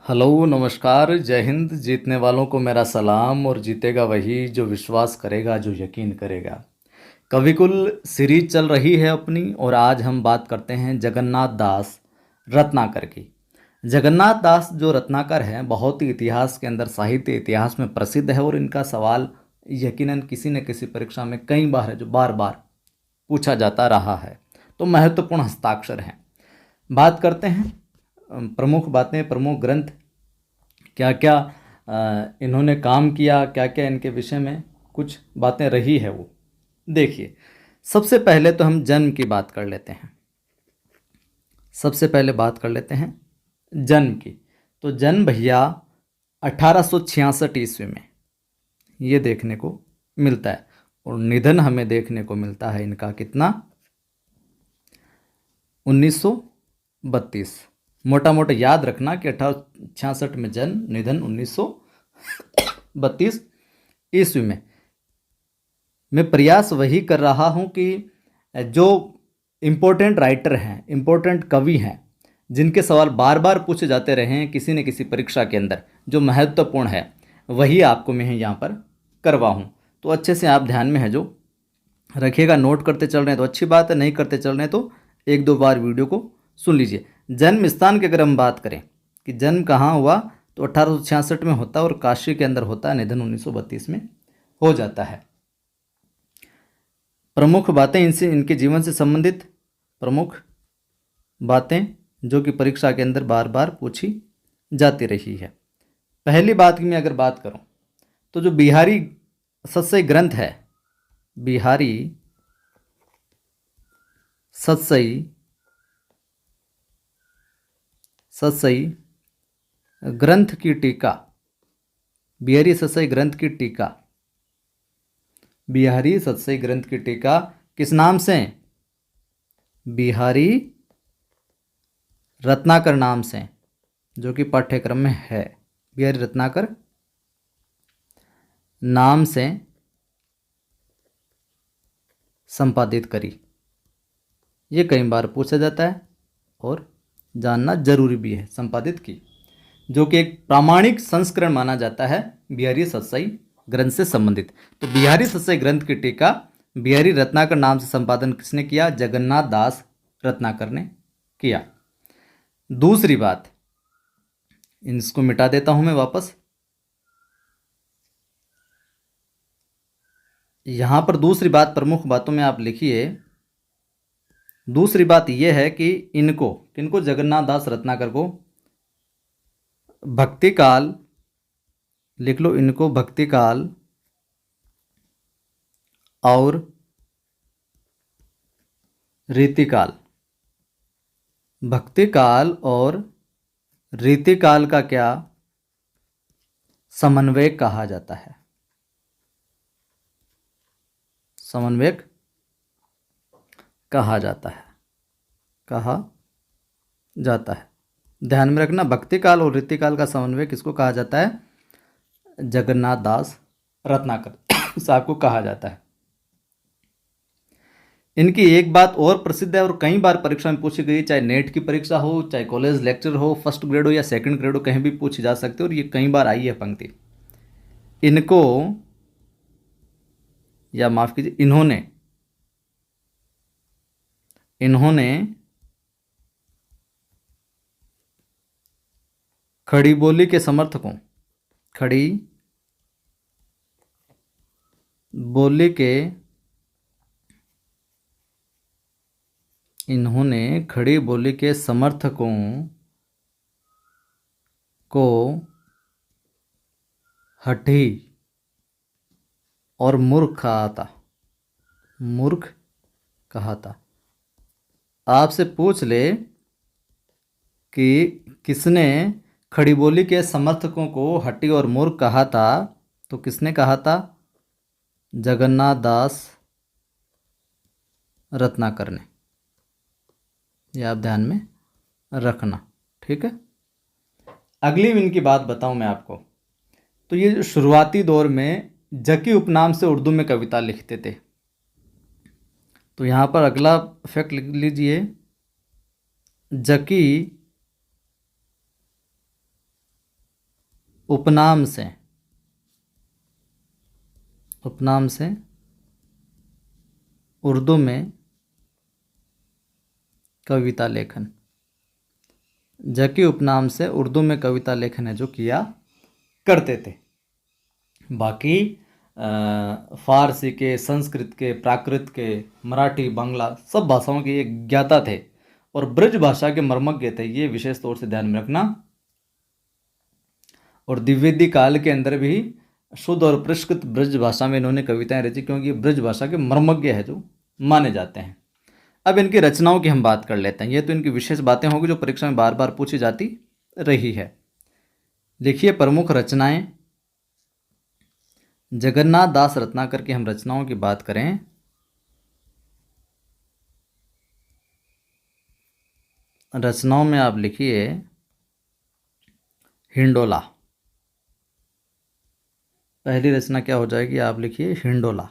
Hello नमस्कार जय हिंद। जीतने वालों को मेरा सलाम और जीतेगा वही जो विश्वास करेगा, जो यकीन करेगा। कविकुल सीरीज चल रही है अपनी और आज हम बात करते हैं जगन्नाथ दास रत्नाकर की। जगन्नाथ दास जो रत्नाकर हैं बहुत ही इतिहास के अंदर, साहित्य इतिहास में प्रसिद्ध है और इनका सवाल यकीनन किसी न किसी परीक्षा में कई बार है जो बार बार पूछा जाता रहा है। तो महत्वपूर्ण हस्ताक्षर हैं। बात करते हैं प्रमुख बातें, प्रमुख ग्रंथ, क्या क्या इन्होंने काम किया, क्या क्या इनके विषय में कुछ बातें रही है वो देखिए। सबसे पहले तो हम जन्म की बात कर लेते हैं। सबसे पहले बात कर लेते हैं जन्म की। तो जन्म भैया 1866 ईस्वी में ये देखने को मिलता है और निधन हमें देखने को मिलता है इनका कितना, 1932। मोटा मोटा याद रखना कि 1866 में जन्म, निधन 1932 ईस्वी में। मैं प्रयास वही कर रहा हूँ कि जो इम्पोर्टेंट राइटर हैं, इम्पोर्टेंट कवि हैं, जिनके सवाल बार बार पूछे जाते रहे हैं किसी न किसी परीक्षा के अंदर, जो महत्वपूर्ण है, वही आपको मैं यहाँ पर करवाऊँ। तो अच्छे से आप ध्यान में है जो रखिएगा। नोट करते चल रहे हैं तो अच्छी बात है, नहीं करते चल रहे हैं तो एक दो बार वीडियो को सुन लीजिए। जन्म स्थान की अगर हम बात करें कि जन्म कहाँ हुआ, तो 1866 में होता है और काशी के अंदर होता है। निधन 1932 में हो जाता है। प्रमुख बातें इनसे, इनके जीवन से संबंधित प्रमुख बातें जो कि परीक्षा के अंदर बार बार पूछी जाती रही है। पहली बात की मैं अगर बात करूं तो जो बिहारी सत्सई ग्रंथ है, बिहारी सत्सई सत्सई ग्रंथ की टीका, बिहारी सत्सई ग्रंथ की टीका, बिहारी सत्सई ग्रंथ की टीका किस नाम से? बिहारी रत्नाकर नाम से, जो कि पाठ्यक्रम में है। बिहारी रत्नाकर नाम से संपादित करी। ये कई बार पूछा जाता है और जानना जरूरी भी है। संपादित की, जो कि एक प्रामाणिक संस्करण माना जाता है बिहारी सत्सई ग्रंथ से संबंधित। तो बिहारी सत्सई ग्रंथ की टीका बिहारी रत्नाकर नाम से संपादन किसने किया? जगन्नाथ दास रत्नाकर ने किया। दूसरी बात, इसको मिटा देता हूं मैं वापस। यहां पर दूसरी बात, प्रमुख बातों में आप लिखिए। दूसरी बात यह है कि इनको, किनको? जगन्नाथ दास रत्नाकर को भक्ति काल, लिख लो, इनको भक्ति काल और रीतिकाल, भक्ति काल और रीतिकाल का क्या समन्वयक कहा जाता है? समन्वयक कहा जाता है, कहा जाता है। ध्यान में रखना, भक्ति काल और रीतिकाल का समन्वय किसको कहा जाता है? जगन्नाथ दास रत्नाकर साहब को कहा जाता है। इनकी एक बात और प्रसिद्ध है और कई बार परीक्षा में पूछी गई, चाहे नेट की परीक्षा हो, चाहे कॉलेज लेक्चर हो, फर्स्ट ग्रेड हो या सेकंड ग्रेड हो, कहीं भी पूछी जा सकती है और ये कई बार आई है पंक्ति। इनको, या माफ कीजिए, इन्होंने खड़ी बोली के समर्थकों, खड़ी बोली के, इन्होंने खड़ी बोली के समर्थकों को हठी और मूर्ख कहा था, मूर्ख कहा था। आपसे पूछ ले कि किसने खड़ी बोली के समर्थकों को हठी और मूर्ख कहा था, तो किसने कहा था? जगन्नाथ दास रत्नाकर ने। यह आप ध्यान में रखना, ठीक है। अगली इनकी बात बताऊं मैं आपको, तो ये जो शुरुआती दौर में जकी उपनाम से उर्दू में कविता लिखते थे। तो यहाँ पर अगला फैक्ट लिख लीजिए, जकी उपनाम से उर्दू में कविता लेखन। जकी उपनाम से उर्दू में कविता लेखन है जो किया करते थे। बाकी फारसी के, संस्कृत के, प्राकृत के, मराठी, बांग्ला सब भाषाओं के ये ज्ञाता थे और ब्रज भाषा के मर्मज्ञ थे, ये विशेष तौर से ध्यान में रखना। और द्विवेदी काल के अंदर भी शुद्ध और परिष्कृत ब्रज भाषा में इन्होंने कविताएं रची, क्योंकि ये ब्रज भाषा के मर्मज्ञ है जो माने जाते हैं। अब इनकी रचनाओं की हम बात कर लेते हैं। ये तो इनकी विशेष बातें होंगी जो परीक्षा में बार बार पूछी जाती रही है। देखिए प्रमुख रचनाएं, जगन्नाथ दास रत्नाकर की हम रचनाओं की बात करें रचनाओं में आप लिखिए हिंडोला। पहली रचना क्या हो जाएगी, आप लिखिए हिंडोला।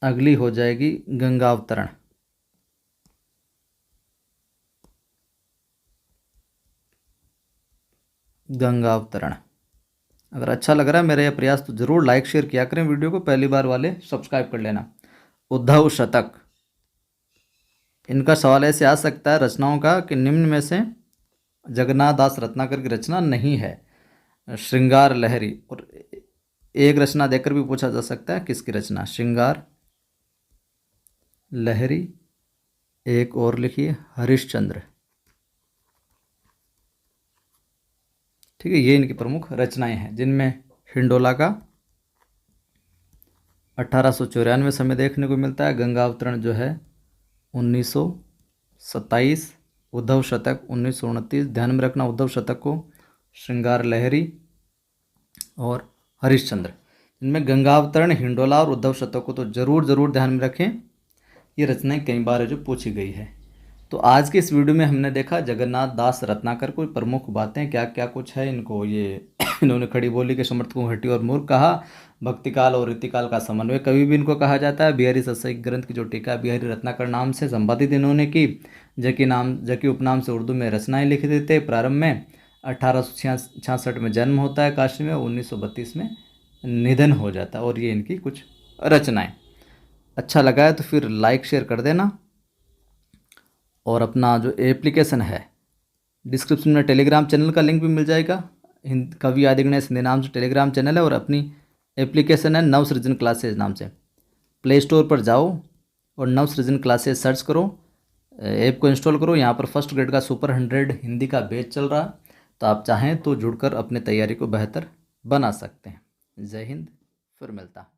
अगली हो जाएगी गंगावतरण। गंगावतरण। अगर अच्छा लग रहा है मेरा यह प्रयास तो जरूर लाइक शेयर किया करें वीडियो को, पहली बार वाले सब्सक्राइब कर लेना। उद्धव शतक। इनका सवाल ऐसे आ सकता है रचनाओं का कि निम्न में से जगन्नाथ दास रत्नाकर की रचना नहीं है। श्रृंगार लहरी, और एक रचना देकर भी पूछा जा सकता है किसकी रचना, श्रृंगार लहरी। एक और लिखिए हरिश्चंद्र। ठीक है, ये इनकी प्रमुख रचनाएं हैं, जिनमें हिंडोला का 1894 समय देखने को मिलता है, गंगावतरण जो है 1927, उद्धव शतक 1929। ध्यान में रखना उद्धव शतक को, श्रृंगार लहरी और हरिश्चंद्र। इनमें गंगावतरण, हिंडोला और उद्धव शतक को तो जरूर ध्यान में रखें, ये रचनाएं कई बार है जो पूछी गई है। तो आज के इस वीडियो में हमने देखा जगन्नाथ दास रत्नाकर को प्रमुख बातें क्या क्या कुछ है इनको, ये इन्होंने खड़ी बोली के समर्थकों को हट्टी और मूर्ख कहा, भक्तिकाल और रीतिकाल का समन्वय कवि भी इनको कहा जाता है। बिहारी सत्संग ग्रंथ की जो टीका बिहारी रत्नाकर नाम से संपादित इन्होंने की। जकी उपनाम से उर्दू में रचनाएं लिख देते। प्रारंभ में 1866 में जन्म होता है काशी में, 1932 में निधन हो जाता है। और ये इनकी कुछ रचनाएं। अच्छा लगा है तो फिर लाइक शेयर कर देना, और अपना जो एप्लीकेशन है डिस्क्रिप्शन में टेलीग्राम चैनल का लिंक भी मिल जाएगा। कवि आदि गणेश हिंदी नाम से टेलीग्राम चैनल है, और अपनी एप्लीकेशन है नवसृजन क्लासेज नाम से। प्ले स्टोर पर जाओ और नवसृजन क्लासेज सर्च करो, ऐप को इंस्टॉल करो। यहाँ पर फर्स्ट ग्रेड का सुपर 100 हिंदी का बैच चल रहा, तो आप चाहें तो जुड़कर अपनी तैयारी को बेहतर बना सकते हैं। जय हिंद, फिर मिलता।